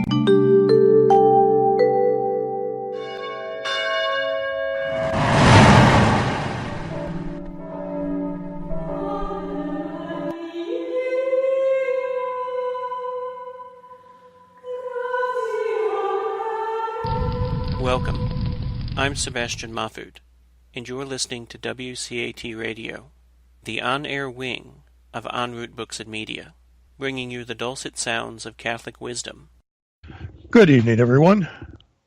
Welcome. I'm Sebastian Mahfood, and you're listening to WCAT Radio, the on-air wing of En Route Books and Media, bringing you the dulcet sounds of Catholic wisdom. Good evening, everyone.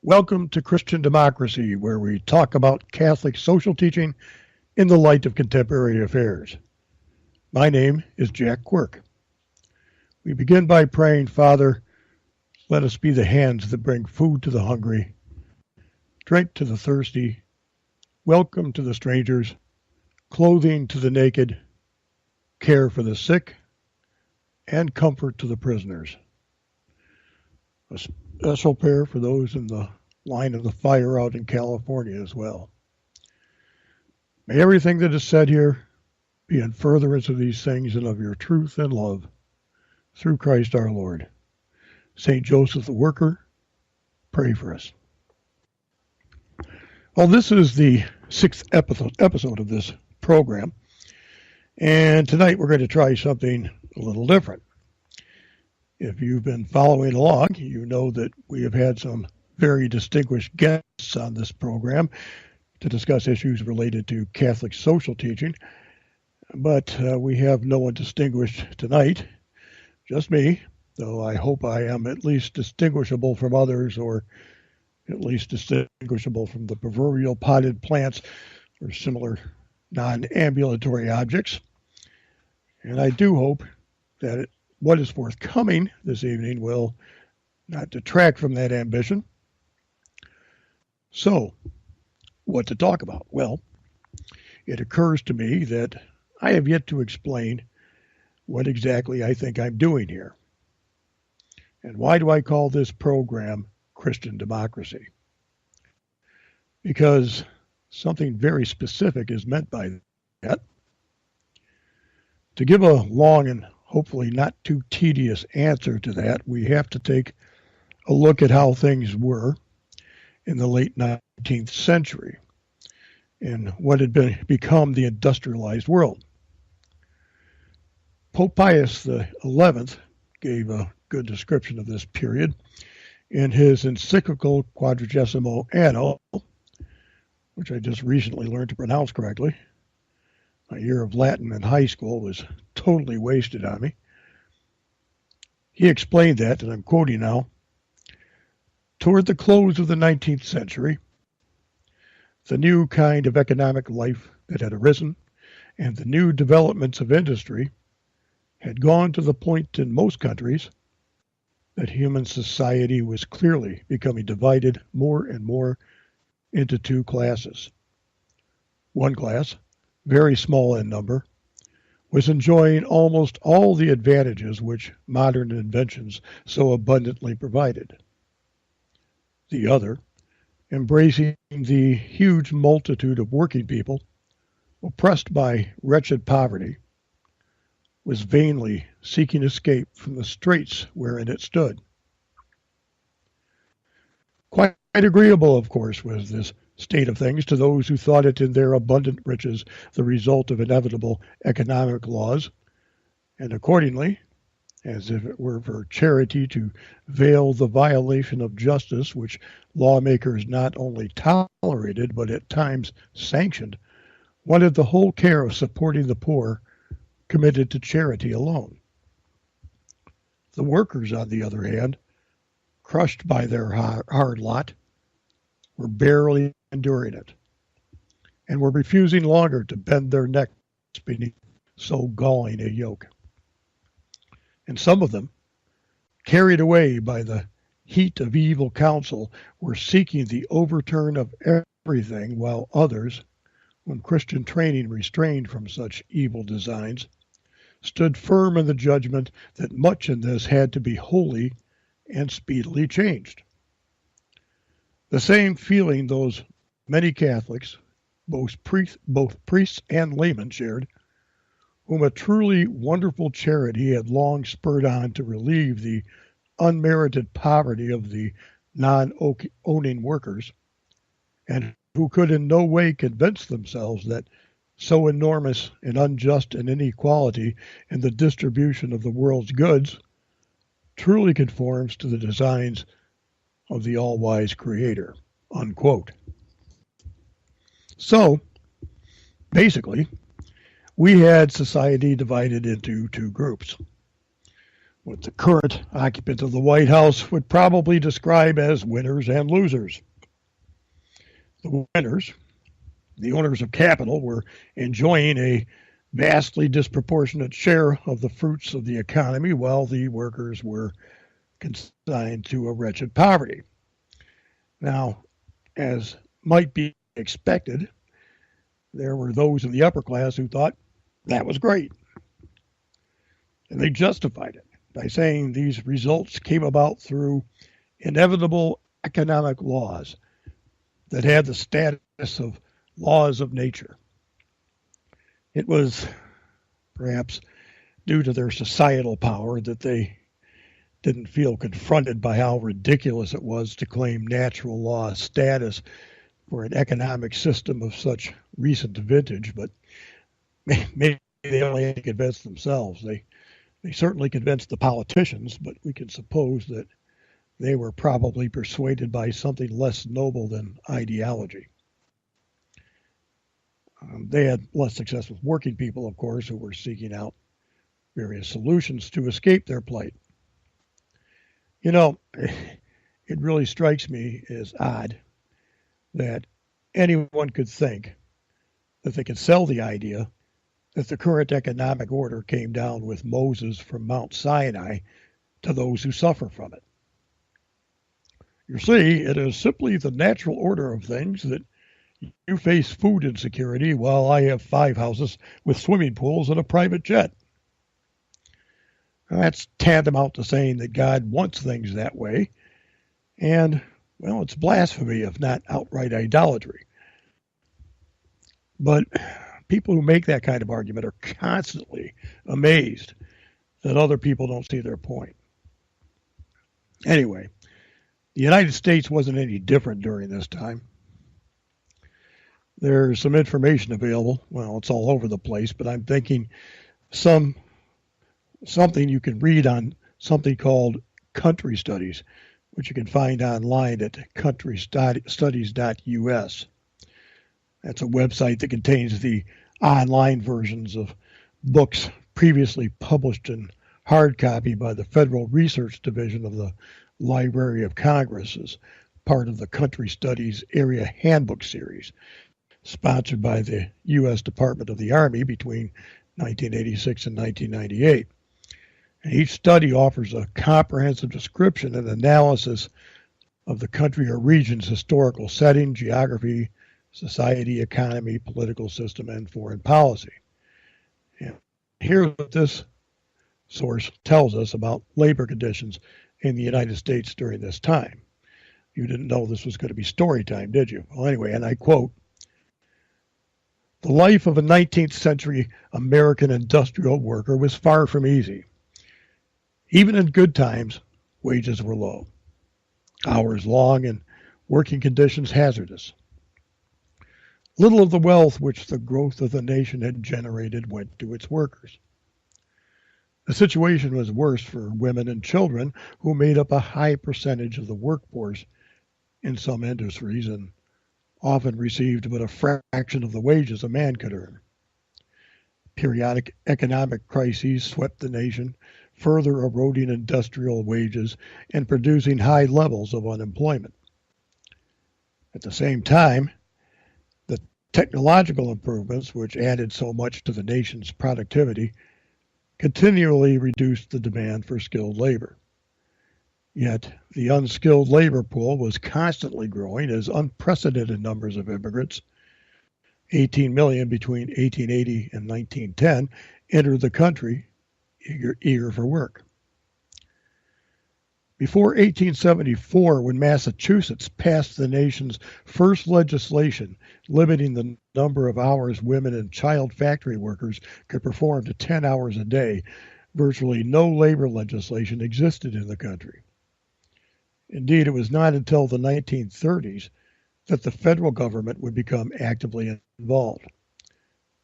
Welcome to Christian Democracy, where we talk about Catholic social teaching in the light of contemporary affairs. My name is Jack Quirk. We begin by praying, Father, let us be the hands that bring food to the hungry, drink to the thirsty, welcome to the strangers, clothing to the naked, care for the sick, and comfort to the prisoners. A special prayer for those in the line of the fire out in California as well. May everything that is said here be in furtherance of these things and of your truth and love, through Christ our Lord. St. Joseph the Worker, pray for us. Well, this is the sixth episode of this program, and tonight we're going to try something a little different. If you've been following along, you know that we have had some very distinguished guests on this program to discuss issues related to Catholic social teaching, but we have no one distinguished tonight, just me, though I hope I am at least distinguishable from others, or at least distinguishable from the proverbial potted plants or similar non-ambulatory objects. And I do hope that what is forthcoming this evening will not detract from that ambition. So, what to talk about? Well, it occurs to me that I have yet to explain what exactly I think I'm doing here. And why do I call this program Christian Democracy? Because something very specific is meant by that. To give a long and hopefully not too tedious answer to that, we have to take a look at how things were in the late 19th century in what had become the industrialized world. Pope Pius XI gave a good description of this period in his encyclical Quadragesimo Anno, which I just recently learned to pronounce correctly. My year of Latin in high school was totally wasted on me. He explained that, and I'm quoting now, toward the close of the 19th century, the new kind of economic life that had arisen and the new developments of industry had gone to the point in most countries that human society was clearly becoming divided more and more into two classes. One class, very small in number, was enjoying almost all the advantages which modern inventions so abundantly provided. The other, embracing the huge multitude of working people oppressed by wretched poverty, was vainly seeking escape from the straits wherein it stood. Quite agreeable, of course, was this state of things to those who thought it in their abundant riches the result of inevitable economic laws, and accordingly, as if it were for charity to veil the violation of justice which lawmakers not only tolerated but at times sanctioned, wanted the whole care of supporting the poor committed to charity alone. The workers, on the other hand, crushed by their hard lot, were barely enduring it, and were refusing longer to bend their necks beneath so galling a yoke. And some of them, carried away by the heat of evil counsel, were seeking the overturn of everything, while others, whom Christian training restrained from such evil designs, stood firm in the judgment that much in this had to be wholly and speedily changed. The same feeling those many Catholics, both priests and laymen, shared, whom a truly wonderful charity had long spurred on to relieve the unmerited poverty of the non-owning workers, and who could in no way convince themselves that so enormous and unjust an inequality in the distribution of the world's goods truly conforms to the designs of the all-wise Creator, unquote. So, basically, we had society divided into two groups, what the current occupants of the White House would probably describe as winners and losers. The winners, the owners of capital, were enjoying a vastly disproportionate share of the fruits of the economy, while the workers were consigned to a wretched poverty. Now, as might be expected, there were those in the upper class who thought that was great. And they justified it by saying these results came about through inevitable economic laws that had the status of laws of nature. It was perhaps due to their societal power that they didn't feel confronted by how ridiculous it was to claim natural law status for an economic system of such recent vintage, but maybe they only had to convince themselves. They certainly convinced the politicians, but we can suppose that they were probably persuaded by something less noble than ideology. They had less success with working people, of course, who were seeking out various solutions to escape their plight. You know, it really strikes me as odd that anyone could think that they could sell the idea that the current economic order came down with Moses from Mount Sinai to those who suffer from it. You see, it is simply the natural order of things that you face food insecurity while I have 5 houses with swimming pools and a private jet. That's tantamount to saying that God wants things that way, and, well, it's blasphemy if not outright idolatry. But people who make that kind of argument are constantly amazed that other people don't see their point. Anyway, the United States wasn't any different during this time. There's some information available. Well, it's all over the place, but I'm thinking something you can read on something called country studies, which you can find online at countrystudies.us. That's a website that contains the online versions of books previously published in hard copy by the Federal Research Division of the Library of Congress as part of the Country Studies Area Handbook Series, sponsored by the U.S. Department of the Army between 1986 and 1998. And each study offers a comprehensive description and analysis of the country or region's historical setting, geography, society, economy, political system, and foreign policy. And here's what this source tells us about labor conditions in the United States during this time. You didn't know this was going to be story time, did you? Well, anyway, and I quote, "The life of a 19th century American industrial worker was far from easy. Even in good times, wages were low, hours long, and working conditions hazardous. Little of the wealth which the growth of the nation had generated went to its workers. The situation was worse for women and children, who made up a high percentage of the workforce in some industries and often received but a fraction of the wages a man could earn. Periodic economic crises swept the nation, further eroding industrial wages and producing high levels of unemployment. At the same time, the technological improvements, which added so much to the nation's productivity, continually reduced the demand for skilled labor. Yet the unskilled labor pool was constantly growing as unprecedented numbers of immigrants, 18 million between 1880 and 1910, entered the country eager for work. Before 1874, when Massachusetts passed the nation's first legislation limiting the number of hours women and child factory workers could perform to 10 hours a day, virtually no labor legislation existed in the country. Indeed, it was not until the 1930s that the federal government would become actively involved.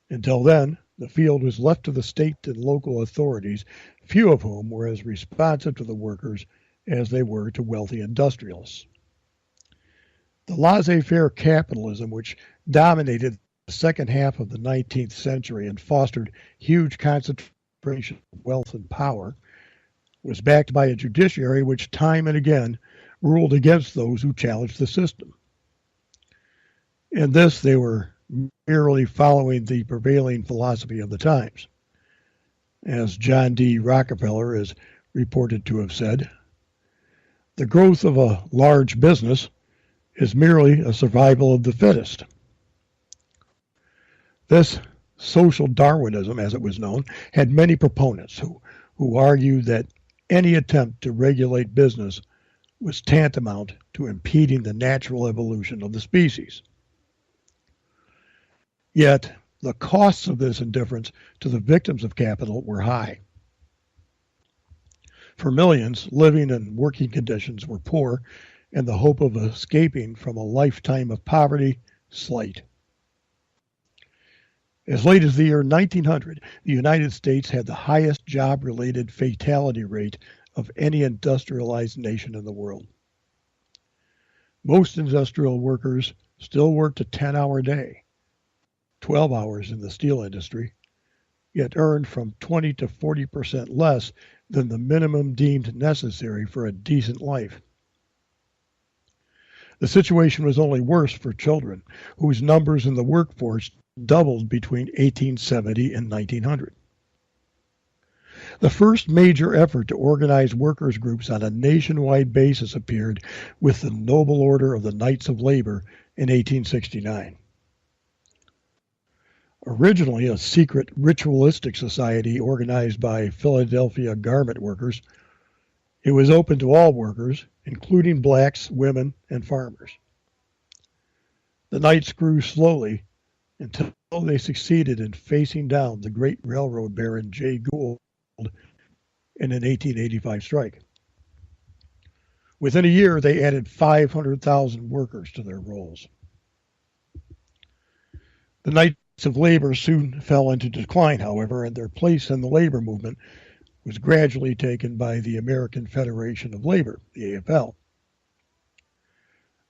Until then, the field was left to the state and local authorities, few of whom were as responsive to the workers as they were to wealthy industrialists. The laissez-faire capitalism, which dominated the second half of the 19th century and fostered huge concentration of wealth and power, was backed by a judiciary which time and again ruled against those who challenged the system. In this, they were merely following the prevailing philosophy of the times. As John D. Rockefeller is reported to have said, the growth of a large business is merely a survival of the fittest. This social Darwinism, as it was known, had many proponents who argued that any attempt to regulate business was tantamount to impeding the natural evolution of the species. Yet, the costs of this indifference to the victims of capital were high. For millions, living and working conditions were poor, and the hope of escaping from a lifetime of poverty slight. As late as the year 1900, the United States had the highest job-related fatality rate of any industrialized nation in the world. Most industrial workers still worked a 10-hour day, 12 hours in the steel industry, yet earned from 20 to 40% less than the minimum deemed necessary for a decent life. The situation was only worse for children, whose numbers in the workforce doubled between 1870 and 1900. The first major effort to organize workers' groups on a nationwide basis appeared with the Noble Order of the Knights of Labor in 1869. Originally a secret ritualistic society organized by Philadelphia garment workers, it was open to all workers, including blacks, women, and farmers. The Knights grew slowly until they succeeded in facing down the great railroad baron Jay Gould in an 1885 strike. Within a year, they added 500,000 workers to their rolls. The Knights of Labor soon fell into decline, however, and their place in the labor movement was gradually taken by the American Federation of Labor, the AFL.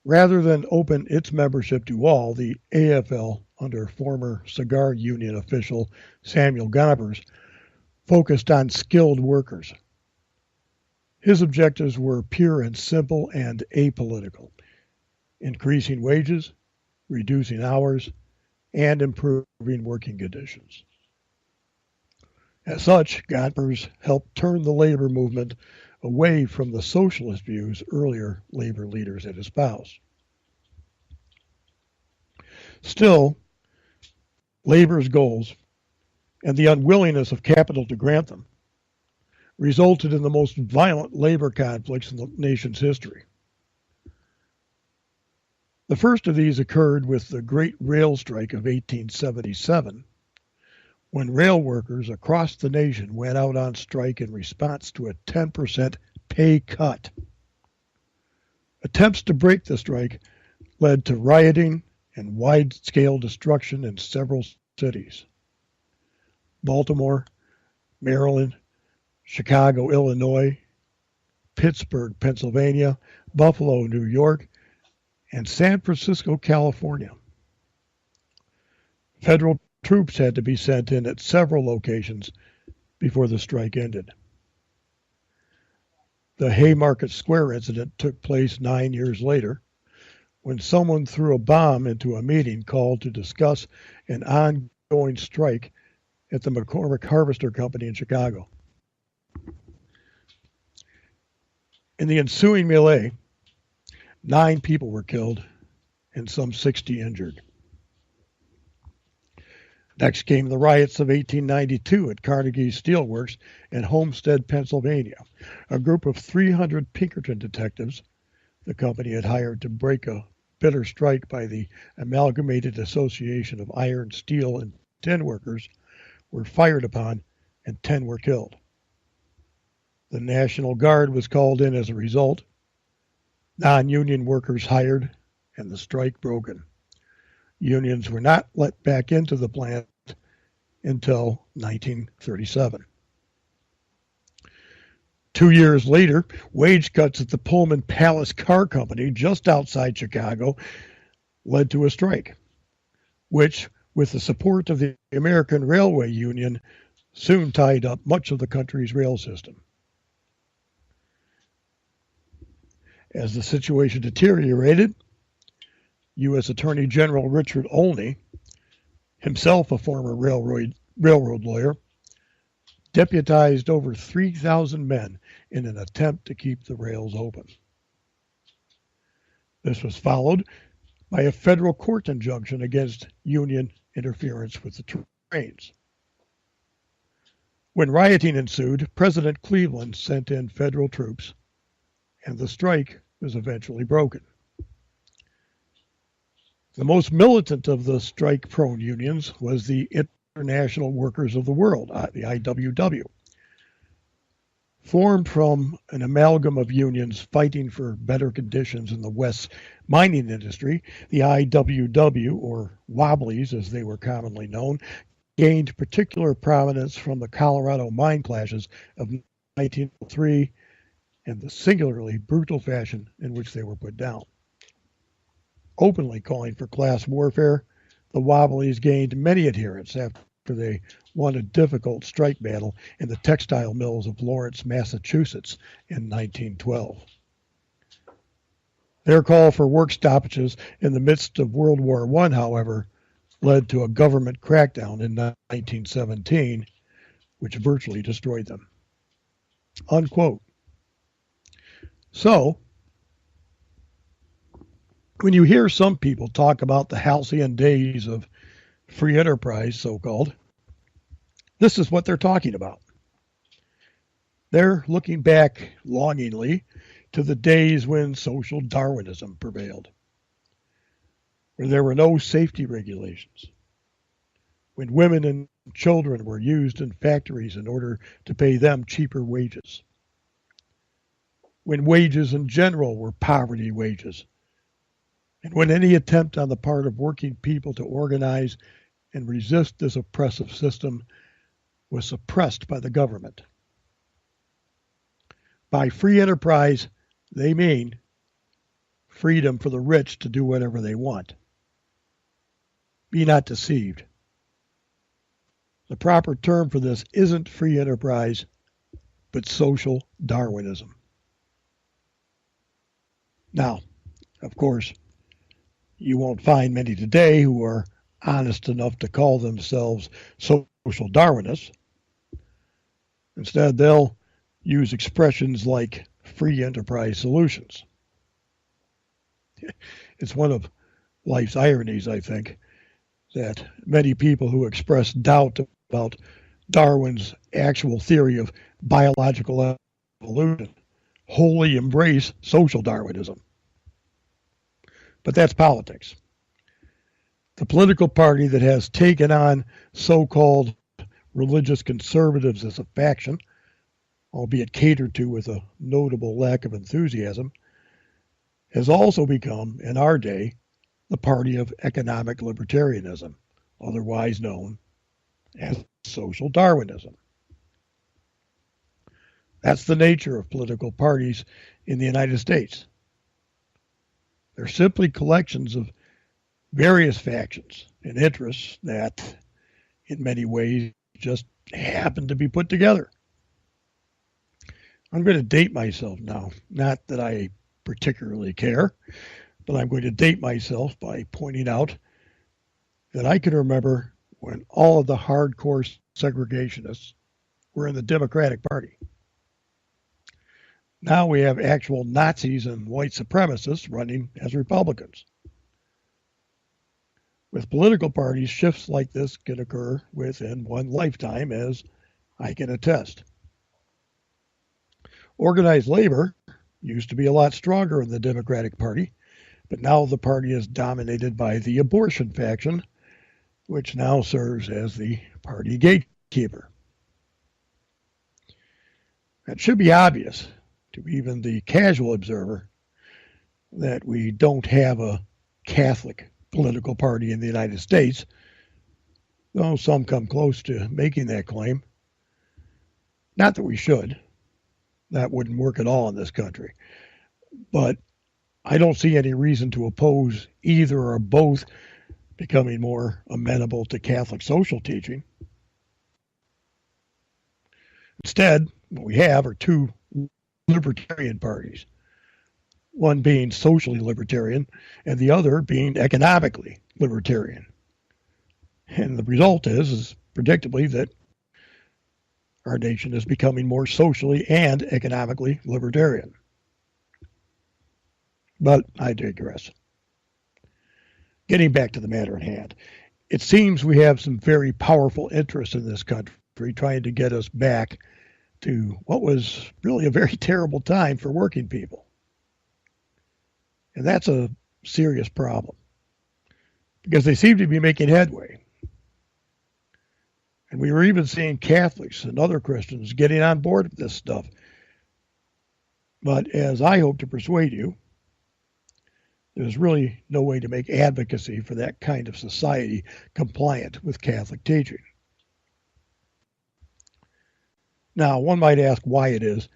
Rather than open its membership to all, the AFL, under former cigar union official Samuel Gompers, focused on skilled workers. His objectives were pure and simple and apolitical: increasing wages, reducing hours, and improving working conditions. As such, Gompers helped turn the labor movement away from the socialist views earlier labor leaders had espoused. Still, labor's goals and the unwillingness of capital to grant them resulted in the most violent labor conflicts in the nation's history. The first of these occurred with the Great Rail Strike of 1877, when rail workers across the nation went out on strike in response to a 10% pay cut. Attempts to break the strike led to rioting and wide-scale destruction in several cities: Baltimore, Maryland, Chicago, Illinois, Pittsburgh, Pennsylvania, Buffalo, New York, and San Francisco, California. Federal troops had to be sent in at several locations before the strike ended. The Haymarket Square incident took place 9 years later, when someone threw a bomb into a meeting called to discuss an ongoing strike at the McCormick Harvester Company in Chicago. In the ensuing melee, 9 people were killed and some 60 injured. Next came the riots of 1892 at Carnegie Steelworks in Homestead, Pennsylvania. A group of 300 Pinkerton detectives the company had hired to break a bitter strike by the Amalgamated Association of Iron, Steel, and Tin Workers were fired upon, and 10 were killed. The National Guard was called in as a result, Non-union workers hired, and the strike broken. Unions were not let back into the plant until 1937. 2 years later, wage cuts at the Pullman Palace Car Company just outside Chicago led to a strike, which, with the support of the American Railway Union, soon tied up much of the country's rail system. As the situation deteriorated, U.S. Attorney General Richard Olney, himself a former railroad lawyer, deputized over 3,000 men in an attempt to keep the rails open. This was followed by a federal court injunction against union interference with the trains. When rioting ensued, President Cleveland sent in federal troops, and the strike was eventually broken. The most militant of the strike-prone unions was the International Workers of the World, the IWW. Formed from an amalgam of unions fighting for better conditions in the West's mining industry, the IWW, or Wobblies as they were commonly known, gained particular prominence from the Colorado mine clashes of 1903 and the singularly brutal fashion in which they were put down. Openly calling for class warfare, the Wobblies gained many adherents after they won a difficult strike battle in the textile mills of Lawrence, Massachusetts in 1912. Their call for work stoppages in the midst of World War I, however, led to a government crackdown in 1917, which virtually destroyed them. Unquote. So, when you hear some people talk about the halcyon days of free enterprise, so-called, this is what they're talking about. They're looking back longingly to the days when social Darwinism prevailed, where there were no safety regulations, when women and children were used in factories in order to pay them cheaper wages, when wages in general were poverty wages, and when any attempt on the part of working people to organize and resist this oppressive system was suppressed by the government. By free enterprise, they mean freedom for the rich to do whatever they want. Be not deceived. The proper term for this isn't free enterprise, but social Darwinism. Now, of course, you won't find many today who are honest enough to call themselves social Darwinists. Instead, they'll use expressions like free enterprise solutions. It's one of life's ironies, I think, that many people who express doubt about Darwin's actual theory of biological evolution wholly embrace social Darwinism. But that's politics. The political party that has taken on so-called religious conservatives as a faction, albeit catered to with a notable lack of enthusiasm, has also become, in our day, the party of economic libertarianism, otherwise known as social Darwinism. That's the nature of political parties in the United States. They're simply collections of various factions and interests that, in many ways, just happen to be put together. I'm going to date myself now. Not that I particularly care, but I'm going to date myself by pointing out that I can remember when all of the hardcore segregationists were in the Democratic Party. Now we have actual Nazis and white supremacists running as Republicans. With political parties, shifts like this can occur within one lifetime, as I can attest. Organized labor used to be a lot stronger in the Democratic Party, but now the party is dominated by the abortion faction, which now serves as the party gatekeeper. It should be obvious to even the casual observer that we don't have a Catholic political party in the United States, though some come close to making that claim. Not that we should. That wouldn't work at all in this country. But I don't see any reason to oppose either or both becoming more amenable to Catholic social teaching. Instead, what we have are two libertarian parties, one being socially libertarian and the other being economically libertarian. And the result is predictably that our nation is becoming more socially and economically libertarian. But I digress. Getting back to the matter at hand, it seems we have some very powerful interests in this country trying to get us back to what was really a very terrible time for working people. And that's a serious problem because they seem to be making headway. And we were even seeing Catholics and other Christians getting on board with this stuff. But as I hope to persuade you, there's really no way to make advocacy for that kind of society compliant with Catholic teaching. Now, one might ask why it is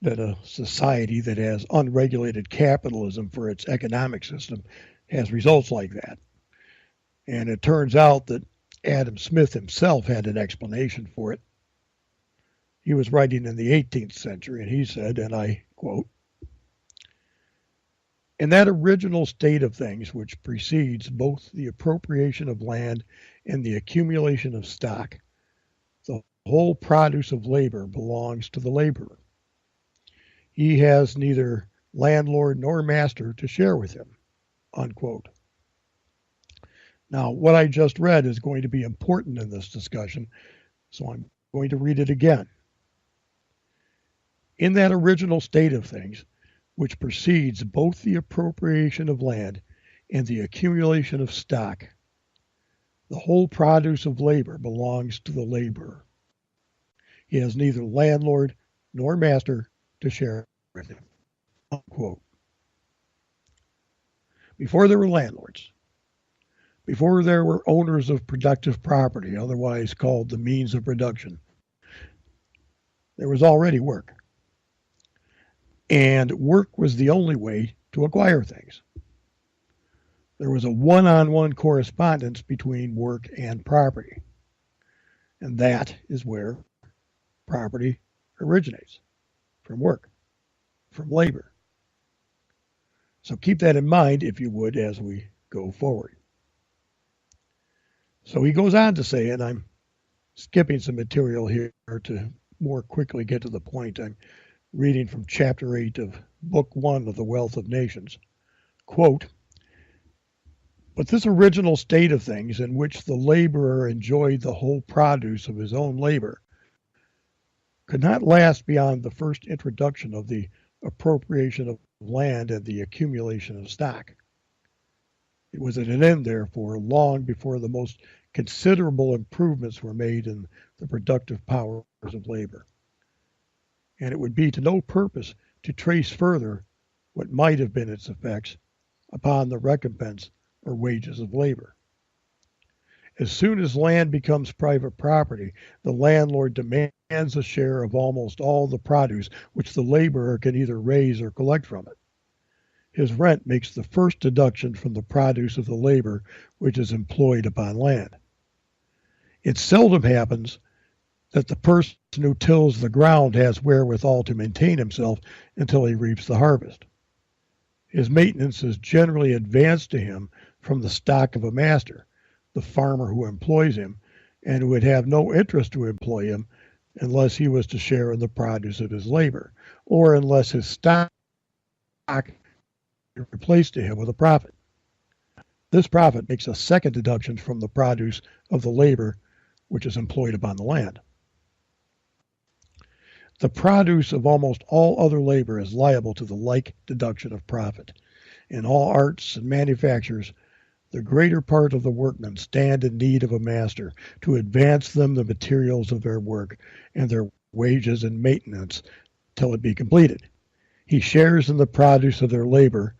that a society that has unregulated capitalism for its economic system has results like that. And it turns out that Adam Smith himself had an explanation for it. He was writing in the 18th century, and he said, and I quote, "In that original state of things which precedes both the appropriation of land and the accumulation of stock, the whole produce of labor belongs to the laborer. He has neither landlord nor master to share with him," unquote. Now, what I just read is going to be important in this discussion, so I'm going to read it again. In that original state of things, which precedes both the appropriation of land and the accumulation of stock, the whole produce of labor belongs to the laborer. He has neither landlord nor master to share with him, unquote. Before there were landlords, before there were owners of productive property, otherwise called the means of production, there was already work. And work was the only way to acquire things. There was a one-on-one correspondence between work and property. And that is where property originates, from work, from labor. So keep that in mind, if you would, as we go forward. So he goes on to say, and I'm skipping some material here to more quickly get to the point. I'm reading from chapter 8 of book 1 of The Wealth of Nations. Quote, "But this original state of things in which the laborer enjoyed the whole produce of his own labor could not last beyond the first introduction of the appropriation of land and the accumulation of stock. It was at an end, therefore, long before the most considerable improvements were made in the productive powers of labor. And it would be to no purpose to trace further what might have been its effects upon the recompense or wages of labor. As soon as land becomes private property, the landlord demands a share of almost all the produce which the laborer can either raise or collect from it. His rent makes the first deduction from the produce of the labor which is employed upon land. It seldom happens that the person who tills the ground has wherewithal to maintain himself until he reaps the harvest. His maintenance is generally advanced to him from the stock of a master, the farmer who employs him, and who would have no interest to employ him unless he was to share in the produce of his labor, or unless his stock is replaced to him with a profit. This profit makes a second deduction from the produce of the labor which is employed upon the land. The produce of almost all other labor is liable to the like deduction of profit. In all arts and manufactures, the greater part of the workmen stand in need of a master to advance them the materials of their work and their wages and maintenance till it be completed. He shares in the produce of their labor,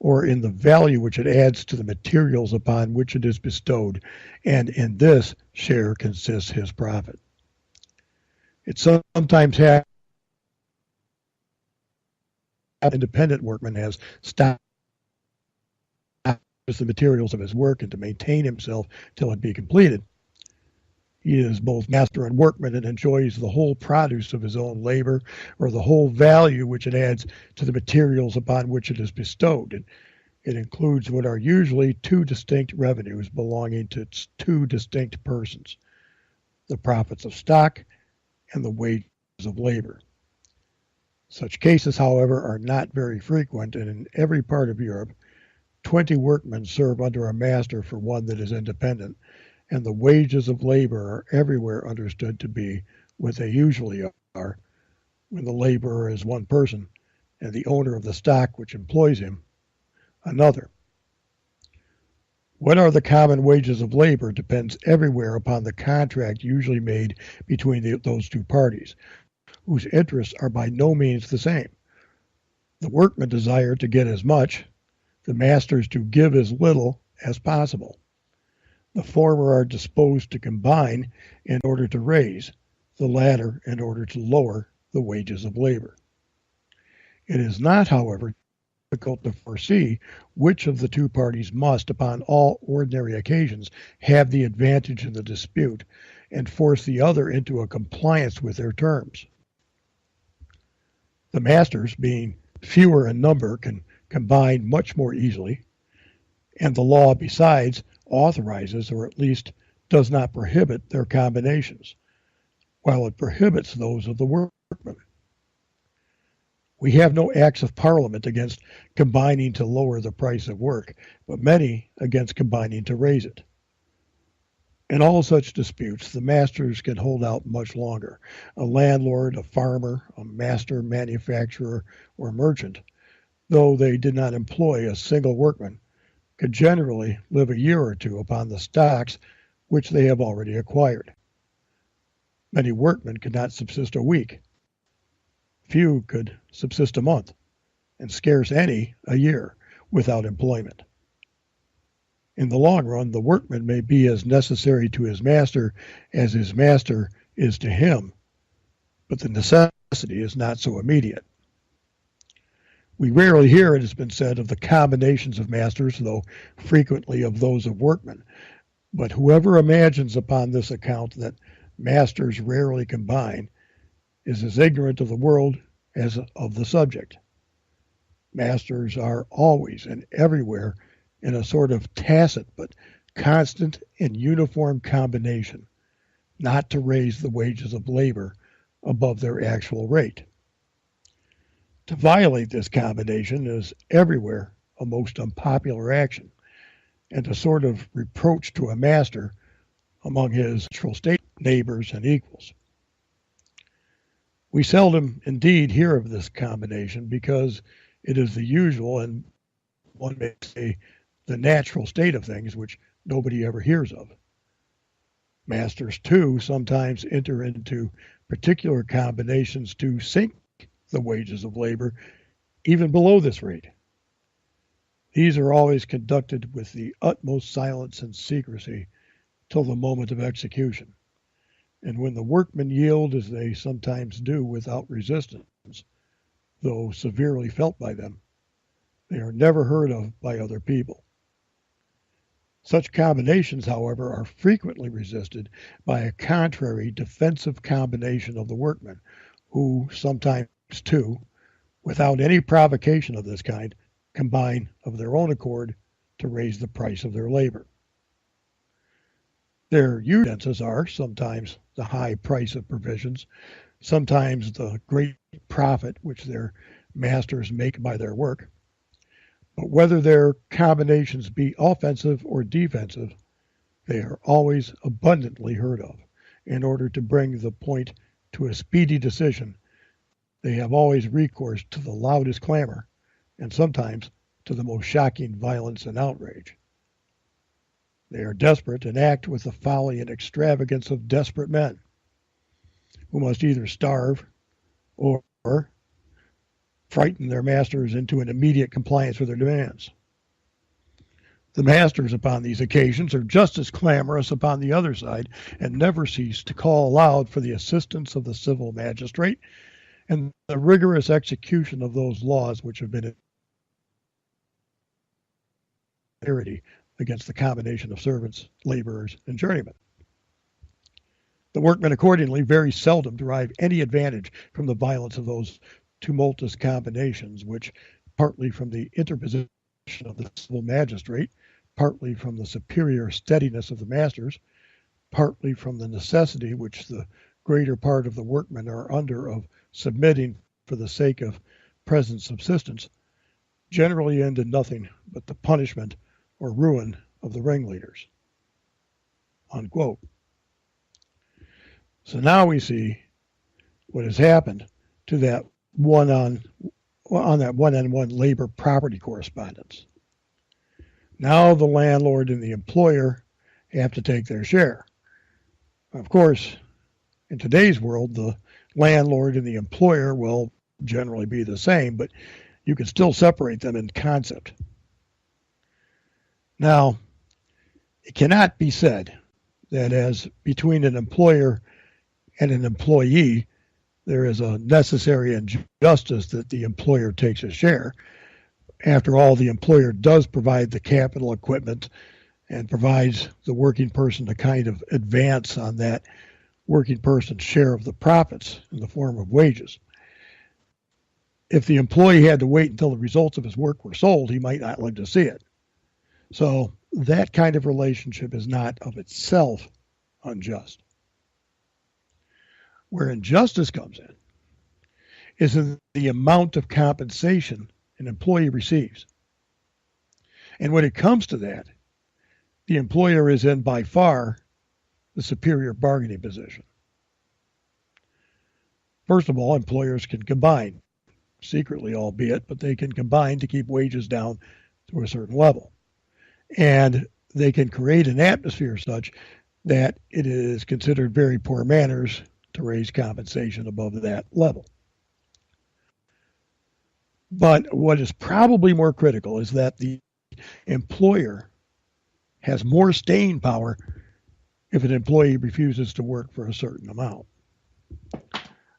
or in the value which it adds to the materials upon which it is bestowed, and in this share consists his profit. It sometimes happens independent workman has stopped the materials of his work and to maintain himself till it be completed. He is both master and workman and enjoys the whole produce of his own labor, or the whole value which it adds to the materials upon which it is bestowed. And it includes what are usually two distinct revenues belonging to two distinct persons: the profits of stock and the wages of labor. Such cases, however, are not very frequent, and in every part of Europe, 20 workmen serve under a master for one that is independent, and the wages of labor are everywhere understood to be what they usually are when the laborer is one person and the owner of the stock which employs him another. What are the common wages of labor depends everywhere upon the contract usually made between those two parties, whose interests are by no means the same. The workmen desire to get as much, the masters to give as little as possible. The former are disposed to combine in order to raise, the latter in order to lower the wages of labor. It is not, however, difficult to foresee which of the two parties must, upon all ordinary occasions, have the advantage in the dispute and force the other into a compliance with their terms. The masters, being fewer in number, can combine much more easily, and the law, besides, authorizes, or at least does not prohibit, their combinations, while it prohibits those of the workmen. We have no acts of Parliament against combining to lower the price of work, but many against combining to raise it. In all such disputes, the masters can hold out much longer. A landlord, a farmer, a master manufacturer, or merchant, though they did not employ a single workman, could generally live a year or two upon the stocks which they have already acquired. Many workmen could not subsist a week. Few could subsist a month, and scarce any a year, without employment. In the long run, the workman may be as necessary to his master as his master is to him, but the necessity is not so immediate. We rarely hear, it has been said, of the combinations of masters, though frequently of those of workmen. But whoever imagines upon this account that masters rarely combine is as ignorant of the world as of the subject. Masters are always and everywhere in a sort of tacit but constant and uniform combination, not to raise the wages of labor above their actual rate. To violate this combination is everywhere a most unpopular action, and a sort of reproach to a master among his natural state neighbors and equals. We seldom indeed hear of this combination because it is the usual and, one may say, the natural state of things which nobody ever hears of. Masters, too, sometimes enter into particular combinations to sink the wages of labor even below this rate. These are always conducted with the utmost silence and secrecy till the moment of execution, and when the workmen yield, as they sometimes do, without resistance, though severely felt by them, they are never heard of by other people. Such combinations, however, are frequently resisted by a contrary defensive combination of the workmen, who sometimes, too, without any provocation of this kind, combine of their own accord to raise the price of their labor. Their uses are sometimes the high price of provisions, sometimes the great profit which their masters make by their work. But whether their combinations be offensive or defensive, they are always abundantly heard of. In order to bring the point to a speedy decision, they have always recourse to the loudest clamor, and sometimes to the most shocking violence and outrage. They are desperate and act with the folly and extravagance of desperate men, who must either starve or, frighten their masters into an immediate compliance with their demands. The masters upon these occasions are just as clamorous upon the other side and never cease to call aloud for the assistance of the civil magistrate and the rigorous execution of those laws which have been in against the combination of servants, laborers, and journeymen. The workmen accordingly very seldom derive any advantage from the violence of those tumultuous combinations, which, partly from the interposition of the civil magistrate, partly from the superior steadiness of the masters, partly from the necessity which the greater part of the workmen are under of submitting for the sake of present subsistence, generally end in nothing but the punishment or ruin of the ringleaders. Unquote. So now we see what has happened to that one-on-one labor property correspondence. Now the landlord and the employer have to take their share. Of course, in today's world, the landlord and the employer will generally be the same, but you can still separate them in concept. Now, it cannot be said that as between an employer and an employee, there is a necessary injustice that the employer takes a share. After all, the employer does provide the capital equipment and provides the working person a kind of advance on that working person's share of the profits in the form of wages. If the employee had to wait until the results of his work were sold, he might not live to see it. So that kind of relationship is not of itself unjust. Where injustice comes in is in the amount of compensation an employee receives. And when it comes to that, the employer is in by far the superior bargaining position. First of all, employers can combine, secretly albeit, but they can combine to keep wages down to a certain level. And they can create an atmosphere such that it is considered very poor manners to raise compensation above that level. But what is probably more critical is that the employer has more staying power if an employee refuses to work for a certain amount.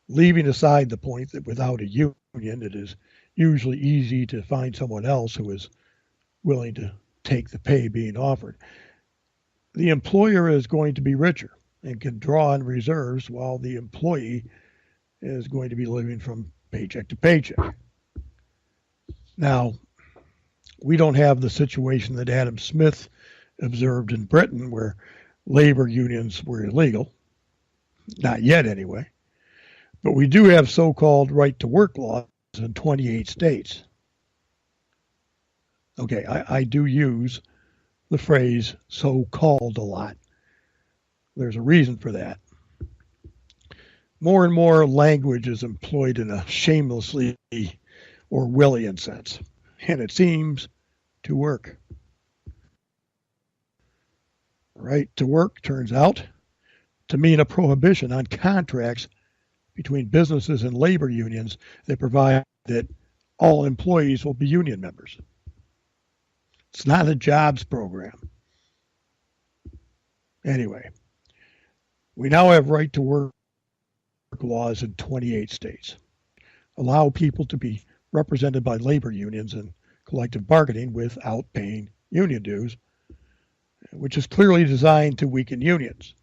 Leaving aside the point that without a union, it is usually easy to find someone else who is willing to take the pay being offered. The employer is going to be richer and can draw on reserves while the employee is going to be living from paycheck to paycheck. Now, we don't have the situation that Adam Smith observed in Britain where labor unions were illegal. Not yet, anyway. But we do have so-called right-to-work laws in 28 states. Okay, I do use the phrase so-called a lot. There's a reason for that. More and more language is employed in a shamelessly Orwellian sense, and it seems to work. Right to work turns out to mean a prohibition on contracts between businesses and labor unions that provide that all employees will be union members. It's not a jobs program. Anyway, we now have right to work laws in 28 states. Allow people to be represented by labor unions in collective bargaining without paying union dues, which is clearly designed to weaken unions.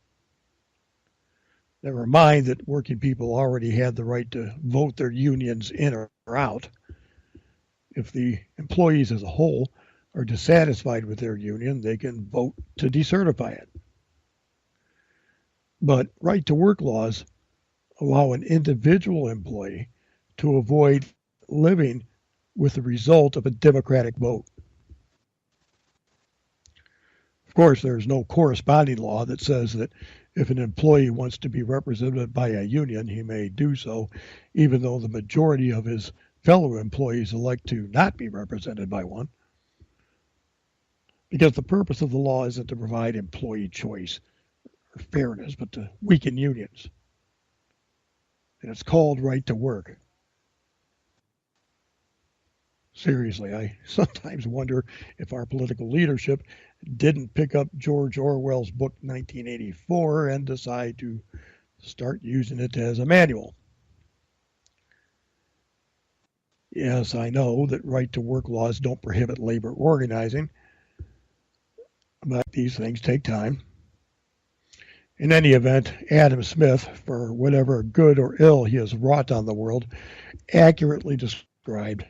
Never mind that working people already had the right to vote their unions in or out. If the employees as a whole are dissatisfied with their union, they can vote to decertify it. But right-to-work laws allow an individual employee to avoid living with the result of a democratic vote. Of course, there's no corresponding law that says that if an employee wants to be represented by a union, he may do so, even though the majority of his fellow employees elect to not be represented by one. Because the purpose of the law isn't to provide employee choice or fairness, but to weaken unions. And it's called right to work. Seriously, I sometimes wonder if our political leadership didn't pick up George Orwell's book 1984 and decide to start using it as a manual. Yes, I know that right to work laws don't prohibit labor organizing, but these things take time. In any event, Adam Smith, for whatever good or ill he has wrought on the world, accurately described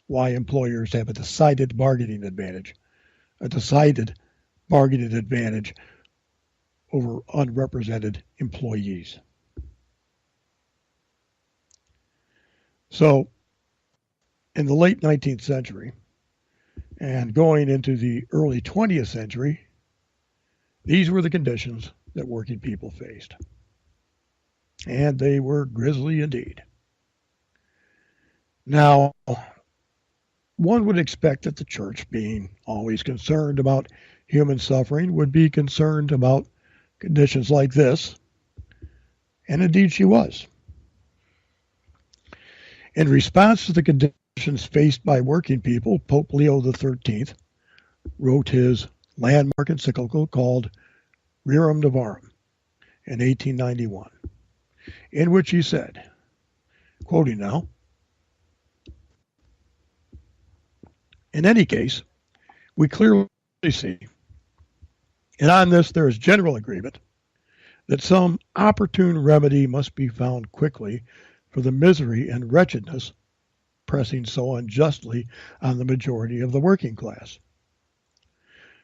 why employers have a decided bargaining advantage over unrepresented employees. So, in the late 19th century and going into the early 20th century, these were the conditions that working people faced. And they were grisly indeed. Now, one would expect that the church, being always concerned about human suffering, would be concerned about conditions like this, and indeed she was. In response to the conditions faced by working people, Pope Leo XIII wrote his landmark encyclical called Rerum Novarum in 1891, in which he said, quoting now, "In any case, we clearly see, and on this there is general agreement, that some opportune remedy must be found quickly for the misery and wretchedness pressing so unjustly on the majority of the working class.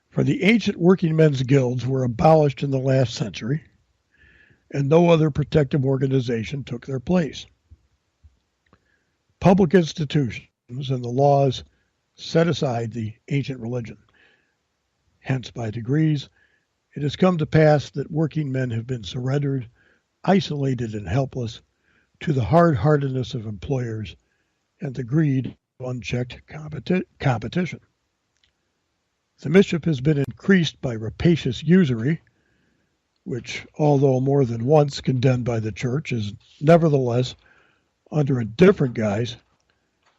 For the ancient working men's guilds were abolished in the last century, and no other protective organization took their place. Public institutions and the laws set aside the ancient religion. Hence, by degrees, it has come to pass that working men have been surrendered, isolated and helpless, to the hard-heartedness of employers and the greed of unchecked competition. The mischief has been increased by rapacious usury, which, although more than once condemned by the church, is nevertheless, under a different guise,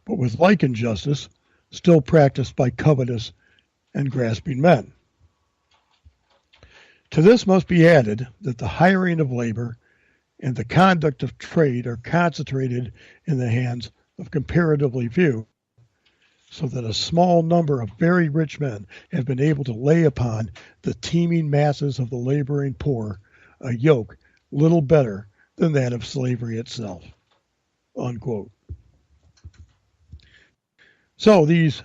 but with like injustice, still practiced by covetous and grasping men. To this must be added that the hiring of labor and the conduct of trade are concentrated in the hands of comparatively few, so that a small number of very rich men have been able to lay upon the teeming masses of the laboring poor a yoke little better than that of slavery itself." Unquote. So these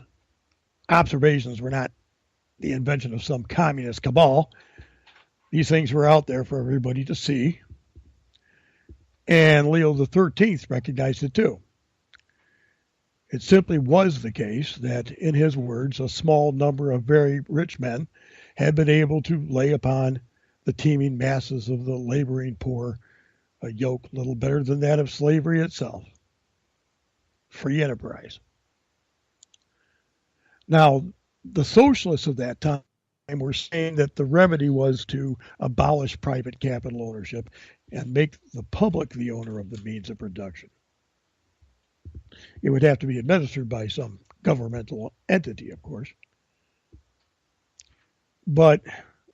observations were not the invention of some communist cabal. These things were out there for everybody to see. And Leo XIII recognized it too. It simply was the case that, in his words, a small number of very rich men had been able to lay upon the teeming masses of the laboring poor a yoke little better than that of slavery itself. Free enterprise. Now, the socialists of that time were saying that the remedy was to abolish private capital ownership and make the public the owner of the means of production. It would have to be administered by some governmental entity, of course. But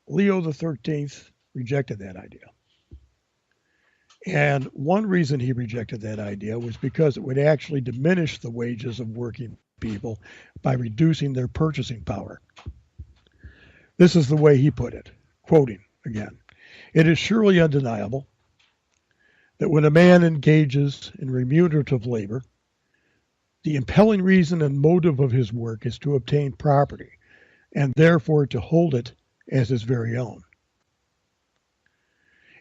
Leo XIII rejected that idea. And one reason he rejected that idea was because it would actually diminish the wages of working people by reducing their purchasing power. This is the way he put it, quoting again, "It is surely undeniable that when a man engages in remunerative labor, the impelling reason and motive of his work is to obtain property, and therefore to hold it as his very own.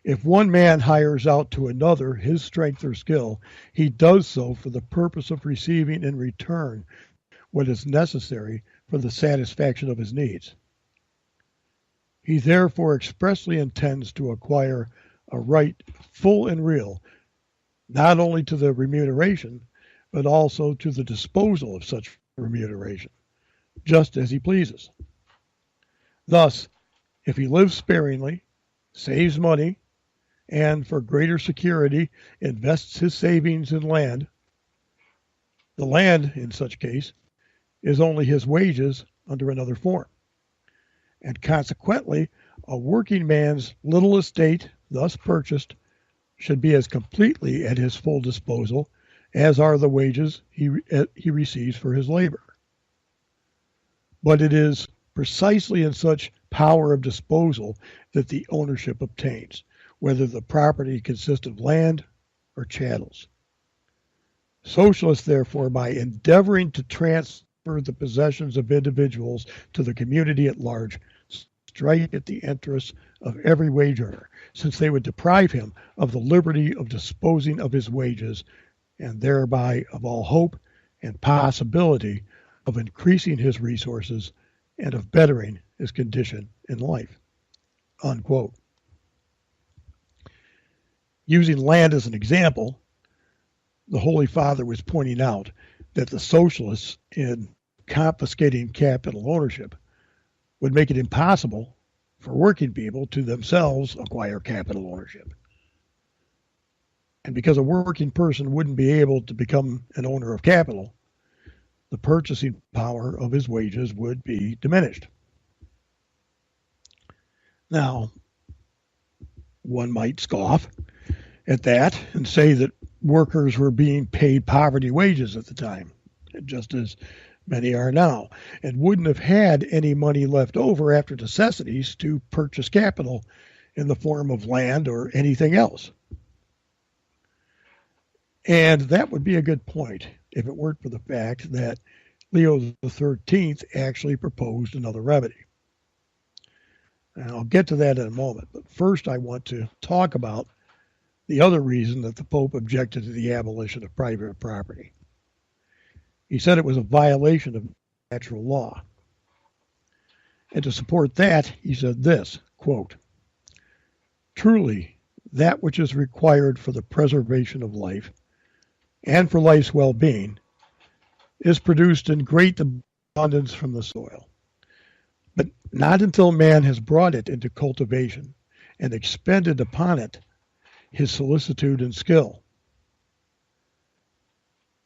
If one man hires out to another his strength or skill, he does so for the purpose of receiving in return what is necessary for the satisfaction of his needs. He therefore expressly intends to acquire a right full and real, not only to the remuneration, but also to the disposal of such remuneration, just as he pleases. Thus, if he lives sparingly, saves money, and for greater security invests his savings in land, the land, in such case, is only his wages under another form. And consequently, a working man's little estate, thus purchased, should be as completely at his full disposal as are the wages he receives for his labor. But it is precisely in such power of disposal that the ownership obtains, whether the property consists of land or chattels. Socialists, therefore, by endeavoring to transfer the possessions of individuals to the community at large, strike at the interests of every wage earner, since they would deprive him of the liberty of disposing of his wages, and thereby of all hope and possibility of increasing his resources and of bettering his condition in life. Unquote. Using land as an example, the Holy Father was pointing out that the socialists, in confiscating capital ownership, would make it impossible for working people to themselves acquire capital ownership. And because a working person wouldn't be able to become an owner of capital, the purchasing power of his wages would be diminished. Now, one might scoff at that and say that workers were being paid poverty wages at the time, just as many are now, and wouldn't have had any money left over after necessities to purchase capital in the form of land or anything else. And that would be a good point if it weren't for the fact that Leo XIII actually proposed another remedy. And I'll get to that in a moment, but first I want to talk about the other reason that the Pope objected to the abolition of private property. He said it was a violation of natural law. And to support that, he said this, quote, "Truly, that which is required for the preservation of life and for life's well-being is produced in great abundance from the soil, but not until man has brought it into cultivation and expended upon it his solicitude and skill.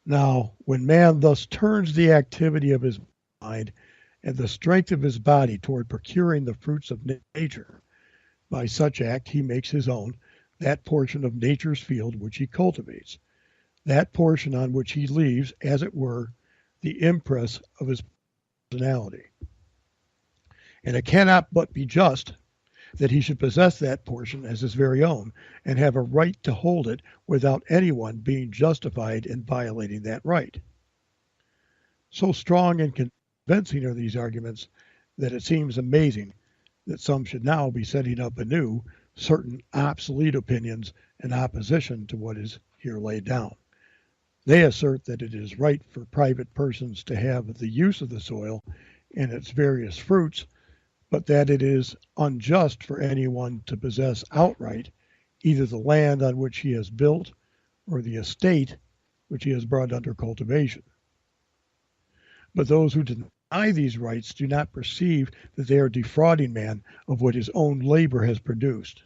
Now, when man thus turns the activity of his mind and the strength of his body toward procuring the fruits of nature, by such act he makes his own that portion of nature's field which he cultivates, that portion on which he leaves, as it were, the impress of his personality. And it cannot but be just that he should possess that portion as his very own and have a right to hold it without anyone being justified in violating that right. So strong and convincing are these arguments that it seems amazing that some should now be setting up anew certain obsolete opinions in opposition to what is here laid down. They assert that it is right for private persons to have the use of the soil and its various fruits, but that it is unjust for anyone to possess outright either the land on which he has built or the estate which he has brought under cultivation. But those who deny these rights do not perceive that they are defrauding man of what his own labor has produced.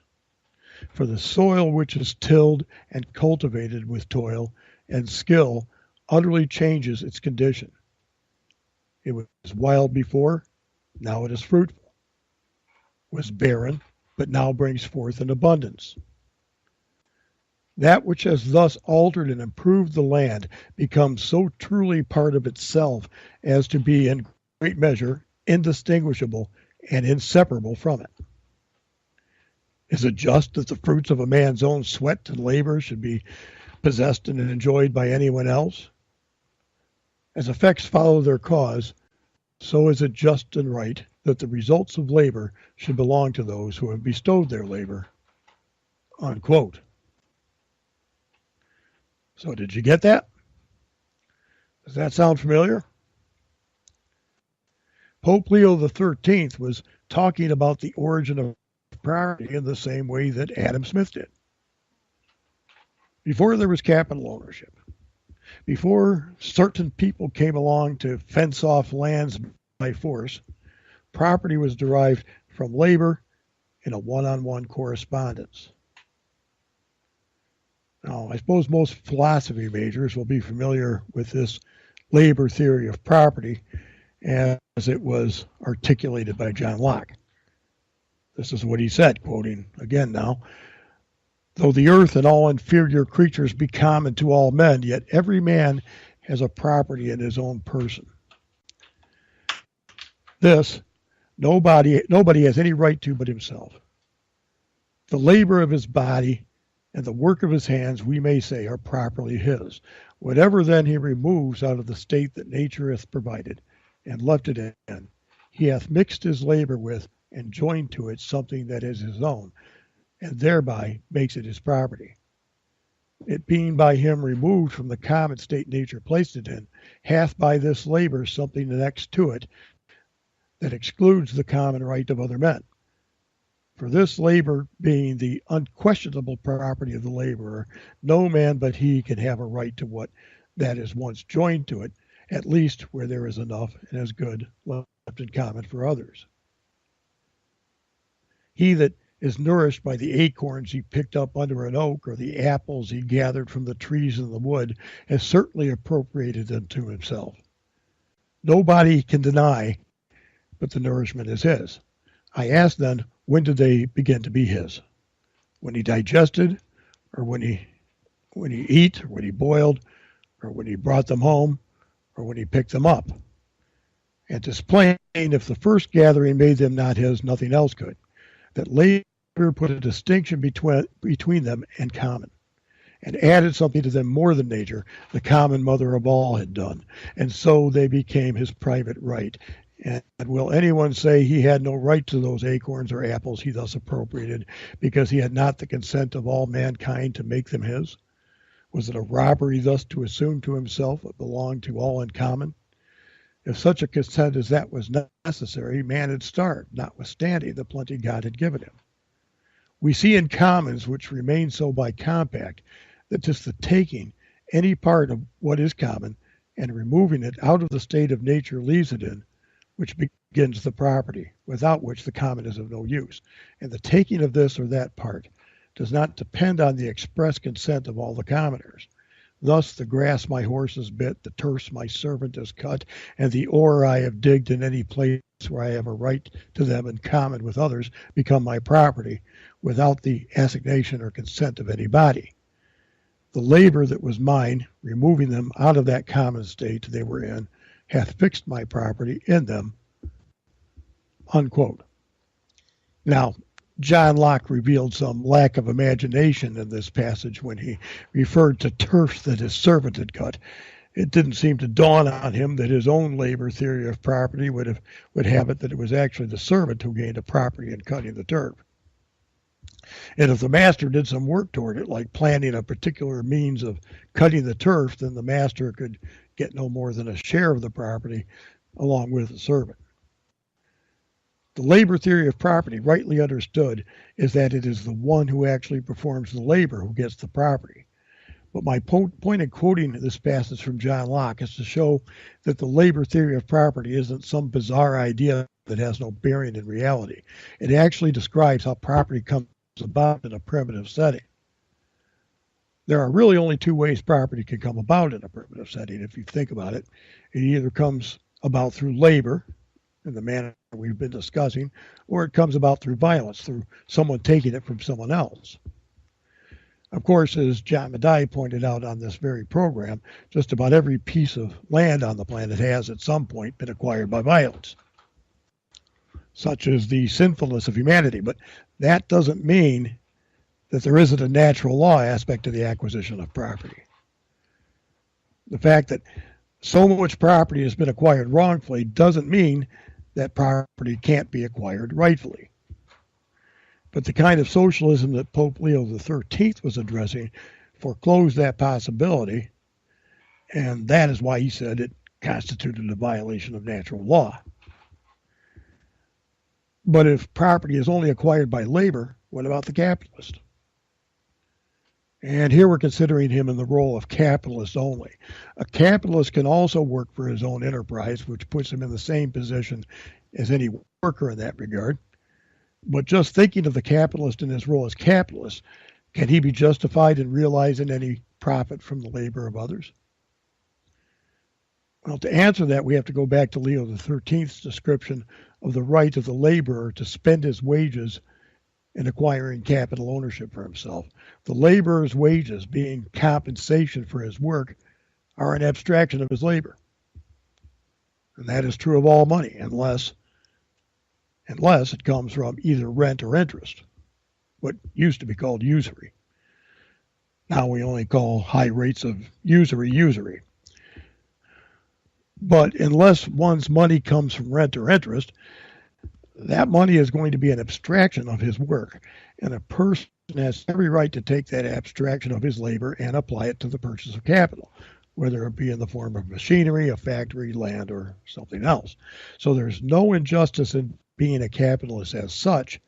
For the soil which is tilled and cultivated with toil and skill utterly changes its condition. It was wild before, now it is fruitful. Was barren, but now brings forth an abundance. That which has thus altered and improved the land becomes so truly part of itself as to be in great measure indistinguishable and inseparable from it. Is it just that the fruits of a man's own sweat and labor should be possessed and enjoyed by anyone else? As effects follow their cause, so is it just and right that the results of labor should belong to those who have bestowed their labor." Unquote. So did you get that? Does that sound familiar? Pope Leo XIII was talking about the origin of property in the same way that Adam Smith did. Before there was capital ownership, before certain people came along to fence off lands by force, property was derived from labor in a one-on-one correspondence. Now, I suppose most philosophy majors will be familiar with this labor theory of property as it was articulated by John Locke. This is what he said, quoting again now, "Though the earth and all inferior creatures be common to all men, yet every man has a property in his own person. This nobody has any right to but himself. The labor of his body and the work of his hands, we may say, are properly his. Whatever then he removes out of the state that nature hath provided, and left it in, he hath mixed his labor with, and joined to it something that is his own, and thereby makes it his property. It being by him removed from the common state nature placed it in, hath by this labor something next to it that excludes the common right of other men. For this labor being the unquestionable property of the laborer, no man but he can have a right to what that is once joined to it, at least where there is enough and as good left in common for others. He that is nourished by the acorns he picked up under an oak, or the apples he gathered from the trees in the wood, has certainly appropriated them to himself. Nobody can deny but the nourishment is his. I ask then, when did they begin to be his? When he digested, or when he ate, or when he boiled, or when he brought them home, or when he picked them up? And 'tis plain, if the first gathering made them not his, nothing else could. That labor put a distinction between them and common, and added something to them more than nature, the common mother of all, had done. And so they became his private right. And will anyone say he had no right to those acorns or apples he thus appropriated, because he had not the consent of all mankind to make them his? Was it a robbery thus to assume to himself what belonged to all in common? If such a consent as that was necessary, man had starved, notwithstanding the plenty God had given him. We see in commons, which remain so by compact, that 'tis the taking any part of what is common and removing it out of the state of nature leaves it in, which begins the property, without which the common is of no use. And the taking of this or that part does not depend on the express consent of all the commoners. Thus the grass my horse has bit, the turfs my servant has cut, and the ore I have digged in any place where I have a right to them in common with others become my property, without the assignation or consent of any body. The labor that was mine, removing them out of that common state they were in, hath fixed my property in them, unquote. Now, John Locke revealed some lack of imagination in this passage when he referred to turfs that his servant had cut. It didn't seem to dawn on him that his own labor theory of property would have it that it was actually the servant who gained a property in cutting the turf. And if the master did some work toward it, like planning a particular means of cutting the turf, then the master could get no more than a share of the property along with the servant. The labor theory of property, rightly understood, is that it is the one who actually performs the labor who gets the property. But my point in quoting this passage from John Locke is to show that the labor theory of property isn't some bizarre idea that has no bearing in reality. It actually describes how property comes about in a primitive setting. There are really only two ways property can come about in a primitive setting. If you think about it, it either comes about through labor, in the manner we've been discussing, or it comes about through violence, through someone taking it from someone else. Of course, as John Madai pointed out on this very program, just about every piece of land on the planet has at some point been acquired by violence, such as the sinfulness of humanity. But that doesn't mean that there isn't a natural law aspect to the acquisition of property. The fact that so much property has been acquired wrongfully doesn't mean that property can't be acquired rightfully. But the kind of socialism that Pope Leo XIII was addressing foreclosed that possibility, and that is why he said it constituted a violation of natural law. But if property is only acquired by labor, what about the capitalist? And here we're considering him in the role of capitalist only. A capitalist can also work for his own enterprise, which puts him in the same position as any worker in that regard. But just thinking of the capitalist in his role as capitalist, can he be justified in realizing any profit from the labor of others? Well, to answer that, we have to go back to Leo XIII's description of the right of the laborer to spend his wages in acquiring capital ownership for himself. The laborer's wages, being compensation for his work, are an abstraction of his labor. And that is true of all money, unless it comes from either rent or interest, what used to be called usury. Now we only call high rates of usury. But unless one's money comes from rent or interest, that money is going to be an abstraction of his work, and a person has every right to take that abstraction of his labor and apply it to the purchase of capital, whether it be in the form of machinery, a factory, land, or something else. So there's no injustice in being a capitalist as such,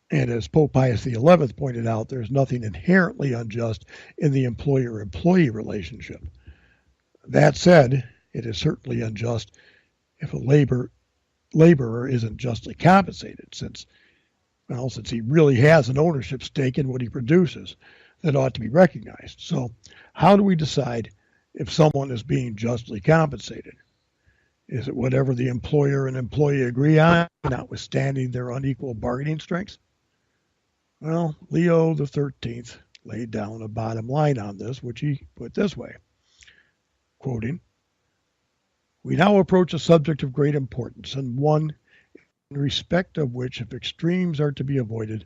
and as Pope Pius XI pointed out, there's nothing inherently unjust in the employer-employee relationship. That said, it is certainly unjust if a laborer isn't justly compensated, since he really has an ownership stake in what he produces that ought to be recognized. So how do we decide if someone is being justly compensated? Is it whatever the employer and employee agree on, notwithstanding their unequal bargaining strengths? Well, Leo XIII laid down a bottom line on this, which he put this way, quoting, "We now approach a subject of great importance, and one in respect of which, if extremes are to be avoided,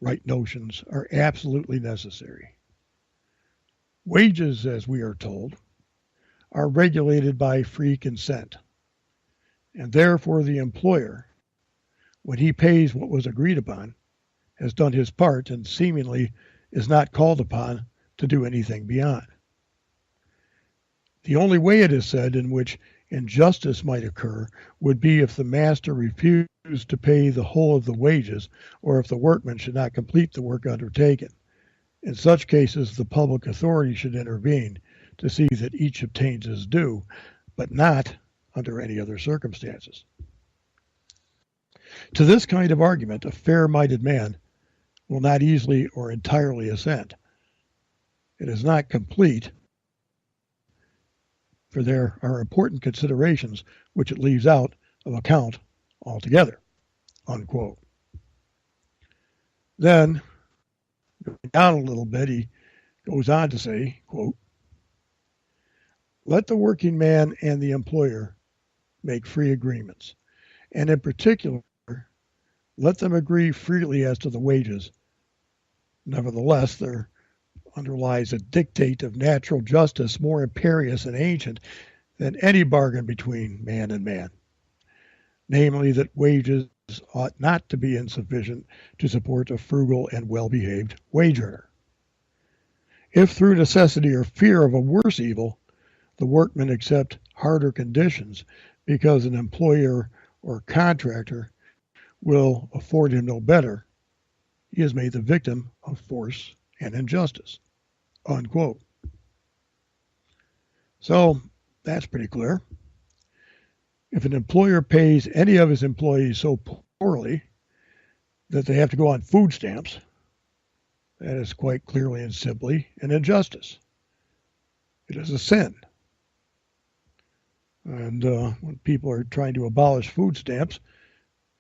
right notions are absolutely necessary. Wages, as we are told, are regulated by free consent, and therefore the employer, when he pays what was agreed upon, has done his part and seemingly is not called upon to do anything beyond. The only way, it is said, in which injustice might occur would be if the master refused to pay the whole of the wages, or if the workman should not complete the work undertaken. In such cases, the public authority should intervene to see that each obtains his due, but not under any other circumstances." To this kind of argument, a fair-minded man will not easily or entirely assent. It is not complete, for there are important considerations which it leaves out of account altogether, unquote. Then, going down a little bit, he goes on to say, quote, "Let the working man and the employer make free agreements, and in particular, let them agree freely as to the wages. Nevertheless, there underlies a dictate of natural justice more imperious and ancient than any bargain between man and man, namely that wages ought not to be insufficient to support a frugal and well-behaved wage earner. If through necessity or fear of a worse evil, the workman accept harder conditions because an employer or contractor will afford him no better, he is made the victim of force and injustice," unquote. So that's pretty clear. If an employer pays any of his employees so poorly that they have to go on food stamps, that is quite clearly and simply an injustice. It is a sin. And when people are trying to abolish food stamps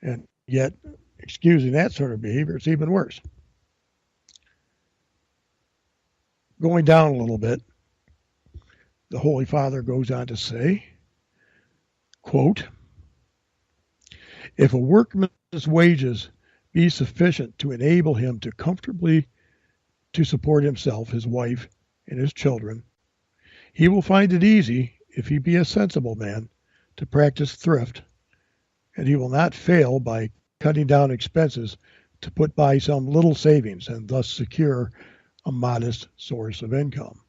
and yet excusing that sort of behavior, it's even worse. Going down a little bit, the Holy Father goes on to say, quote, "If a workman's wages be sufficient to enable him to comfortably to support himself, his wife, and his children, he will find it easy, if he be a sensible man, to practice thrift, and he will not fail by cutting down expenses to put by some little savings and thus secure a modest source of income,"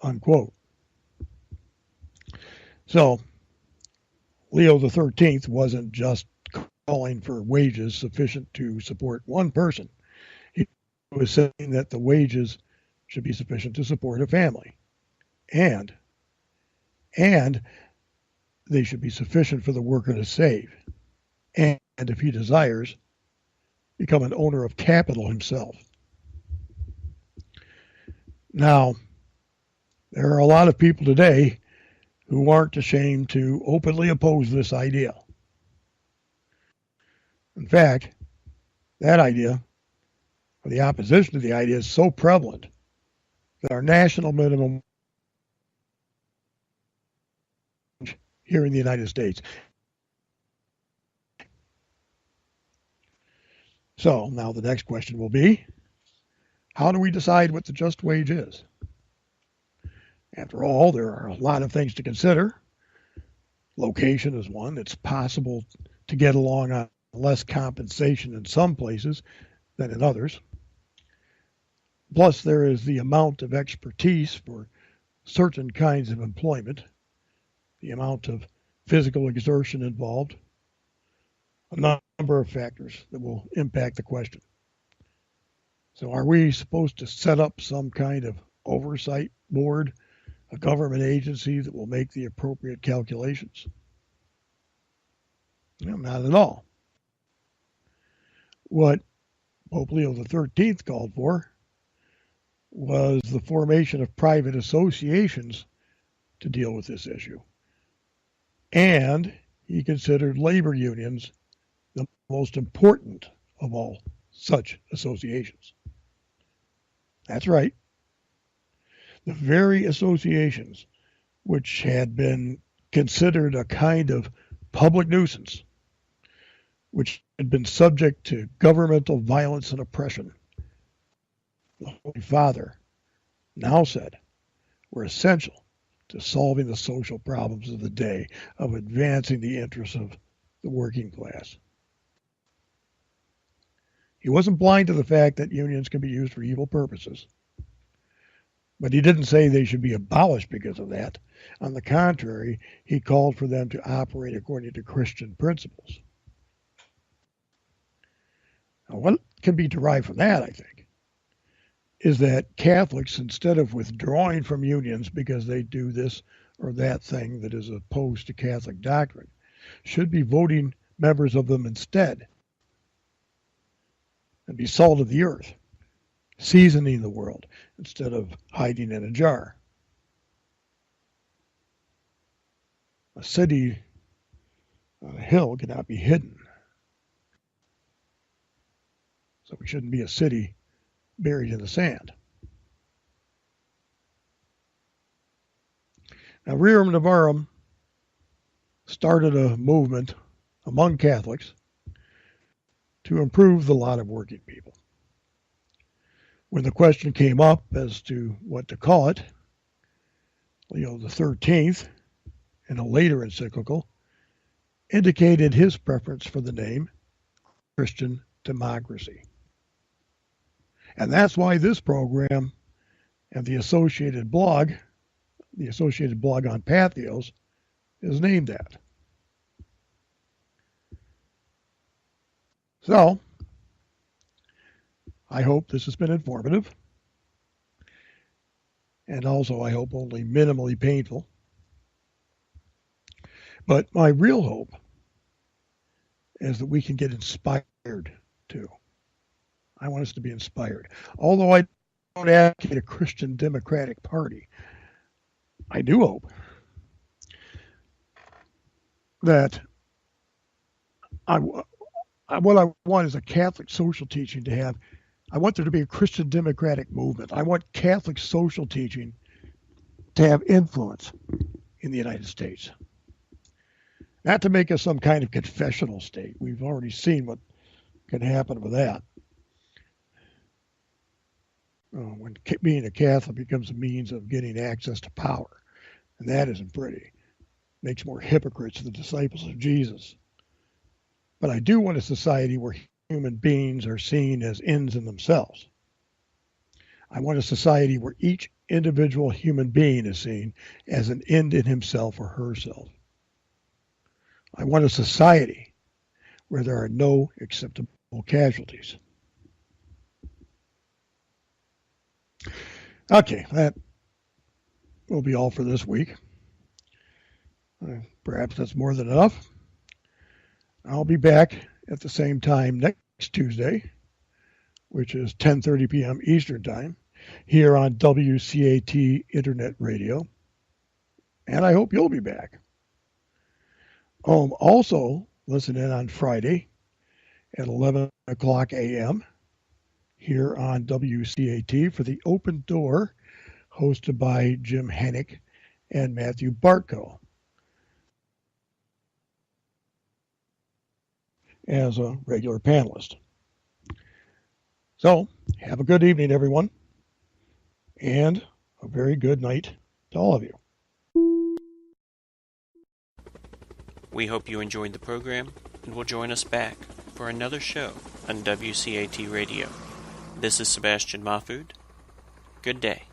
unquote. So Leo XIII wasn't just calling for wages sufficient to support one person. He was saying that the wages should be sufficient to support a family, and they should be sufficient for the worker to save, and if he desires, become an owner of capital himself. Now, there are a lot of people today who aren't ashamed to openly oppose this idea. In fact, that idea, or the opposition to the idea, is so prevalent that our national minimum here in the United States. So now the next question will be, how do we decide what the just wage is? After all, there are a lot of things to consider. Location is one. It's possible to get along on less compensation in some places than in others. Plus, there is the amount of expertise for certain kinds of employment, the amount of physical exertion involved, a number of factors that will impact the question. So are we supposed to set up some kind of oversight board, a government agency that will make the appropriate calculations? No, not at all. What Pope Leo XIII called for was the formation of private associations to deal with this issue. And he considered labor unions the most important of all such associations. That's right. The very associations which had been considered a kind of public nuisance, which had been subject to governmental violence and oppression, the Holy Father now said were essential to solving the social problems of the day, of advancing the interests of the working class. He wasn't blind to the fact that unions can be used for evil purposes, but he didn't say they should be abolished because of that. On the contrary, he called for them to operate according to Christian principles. Now, what can be derived from that, I think, is that Catholics, instead of withdrawing from unions because they do this or that thing that is opposed to Catholic doctrine, should be voting members of them instead and be salt of the earth, seasoning the world instead of hiding in a jar. A city on a hill cannot be hidden. So we shouldn't be a city buried in the sand. Now, Rerum Novarum started a movement among Catholics to improve the lot of working people. When the question came up as to what to call it, Leo XIII, in a later encyclical, indicated his preference for the name Christian democracy. And that's why this program and the associated blog on Patheos, is named that. So, I hope this has been informative, and also I hope only minimally painful. But my real hope is that we can get inspired too. I want us to be inspired. Although I don't advocate a Christian Democratic Party, I do hope that what I want is a Catholic social teaching to have. I want there to be a Christian democratic movement. I want Catholic social teaching to have influence in the United States. Not to make us some kind of confessional state. We've already seen what can happen with that. When being a Catholic becomes a means of getting access to power. And that isn't pretty. Makes more hypocrites the disciples of Jesus. But I do want a society where human beings are seen as ends in themselves. I want a society where each individual human being is seen as an end in himself or herself. I want a society where there are no acceptable casualties. Okay, that will be all for this week. Perhaps that's more than enough. I'll be back at the same time next Tuesday, which is 10:30 p.m. Eastern Time, here on WCAT Internet Radio. and I hope you'll be back. Also, listen in on Friday at 11 o'clock a.m. here on WCAT for the Open Door, hosted by Jim Hennick and Matthew Bartko as a regular panelist. So, have a good evening, everyone, and a very good night to all of you. We hope you enjoyed the program and will join us back for another show on WCAT Radio. This is Sebastian Mahfood. Good day.